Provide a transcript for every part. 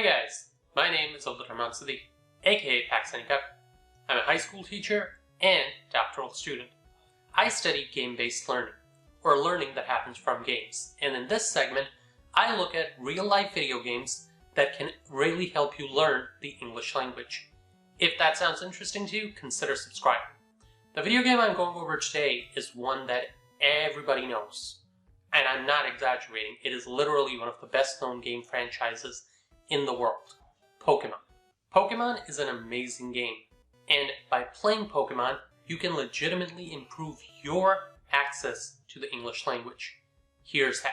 Hi guys, my name is Abdul Sadiq, aka Pakistani Cup. I'm a high school teacher and doctoral student. I study game-based learning, or learning that happens from games. And in this segment, I look at real-life video games that can really help you learn the English language. If that sounds interesting to you, consider subscribing. The video game I'm going over today is one that everybody knows. And I'm not exaggerating, it is literally one of the best-known game franchises in the world. Pokemon. Pokemon is an amazing game, and by playing Pokemon, you can legitimately improve your access to the English language. Here's how.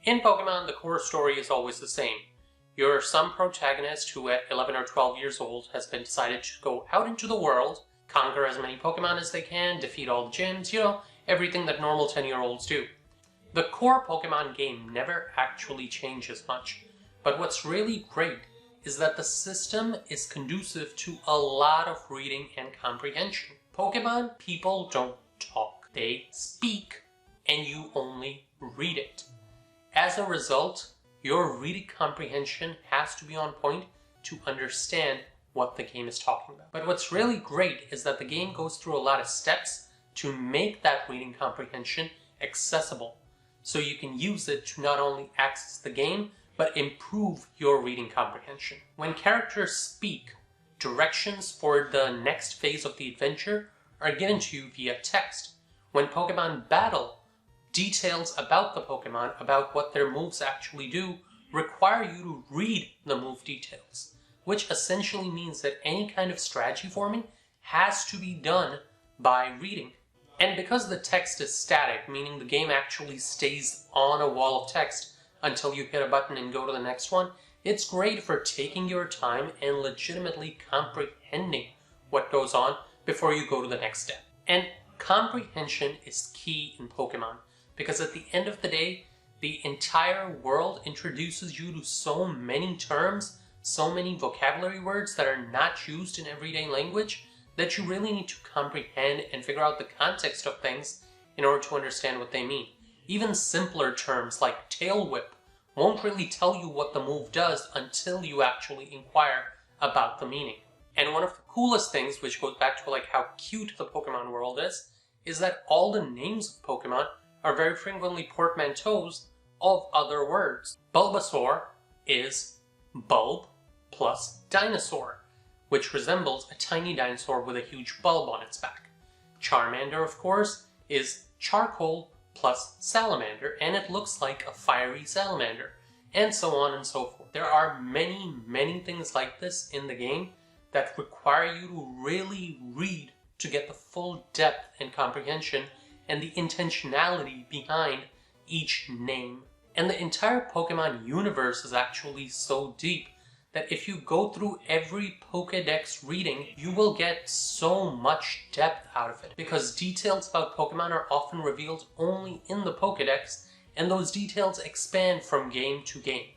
In Pokemon, the core story is always the same. You're some protagonist who at 11 or 12 years old has been decided to go out into the world, conquer as many Pokemon as they can, defeat all the gyms, everything that normal 10-year-olds do. The core Pokemon game never actually changes much, but what's really great is that the system is conducive to a lot of reading and comprehension. Pokemon people don't talk, they speak, and you only read it. As a result, your reading comprehension has to be on point to understand what the game is talking about. But what's really great is that the game goes through a lot of steps to make that reading comprehension accessible, so you can use it to not only access the game, but improve your reading comprehension. When characters speak, directions for the next phase of the adventure are given to you via text. When Pokemon battle, details about the Pokemon, about what their moves actually do, require you to read the move details, which essentially means that any kind of strategy forming has to be done by reading. And because the text is static, meaning the game actually stays on a wall of text until you hit a button and go to the next one, it's great for taking your time and legitimately comprehending what goes on before you go to the next step. And comprehension is key in Pokemon, because at the end of the day, the entire world introduces you to so many terms, so many vocabulary words that are not used in everyday language, that you really need to comprehend and figure out the context of things in order to understand what they mean. Even simpler terms like tail whip won't really tell you what the move does until you actually inquire about the meaning. And one of the coolest things, which goes back to how cute the Pokemon world is that all the names of Pokemon are very frequently portmanteaus of other words. Bulbasaur is bulb plus dinosaur, which resembles a tiny dinosaur with a huge bulb on its back. Charmander, of course, is charcoal plus salamander, and it looks like a fiery salamander, and so on and so forth. There are many things like this in the game that require you to really read to get the full depth and comprehension and the intentionality behind each name. And the entire Pokemon universe is actually so deep that if you go through every Pokédex reading, you will get so much depth out of it, because details about Pokemon are often revealed only in the Pokédex, and those details expand from game to game.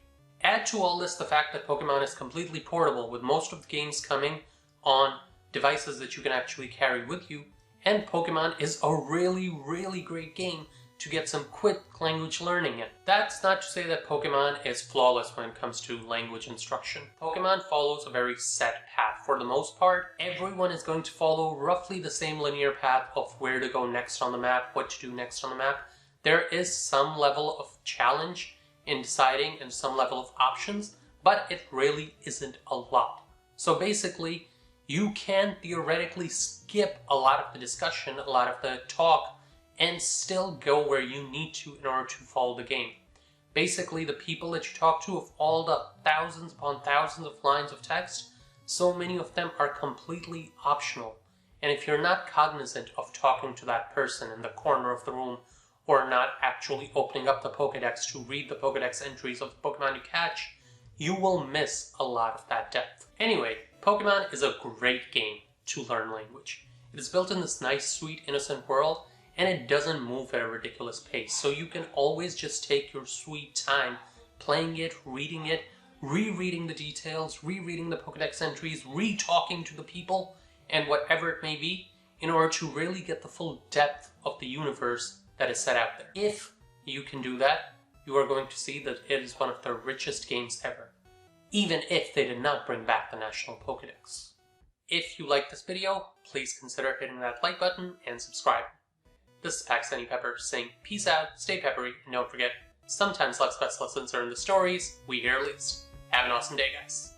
Add to all this the fact that Pokemon is completely portable, with most of the games coming on devices that you can actually carry with you, and Pokemon is a really great game to get some quick language learning in. That's not to say that Pokemon is flawless when it comes to language instruction. Pokemon follows a very set path. For the most part, everyone is going to follow roughly the same linear path of where to go next on the map, what to do next on the map. There is some level of challenge in deciding and some level of options, but it really isn't a lot. So basically, you can theoretically skip a lot of the discussion, a lot of the talk, and still go where you need to in order to follow the game. Basically, the people that you talk to, of all the thousands upon thousands of lines of text, so many of them are completely optional. And if you're not cognizant of talking to that person in the corner of the room, or not actually opening up the Pokédex to read the Pokédex entries of the Pokemon you catch, you will miss a lot of that depth. Anyway, Pokemon is a great game to learn language. It is built in this nice, sweet, innocent world, and it doesn't move at a ridiculous pace, so you can always just take your sweet time playing it, reading it, rereading the details, rereading the Pokédex entries, re-talking to the people, and whatever it may be, in order to really get the full depth of the universe that is set out there. If you can do that, you are going to see that it is one of the richest games ever. even if they did not bring back the National Pokedex. If you liked this video, please consider hitting that like button and subscribing. This is Pakistani Pepper saying peace out, stay peppery, and don't forget, sometimes life's best lessons are in the stories we hear least. Have an awesome day, guys.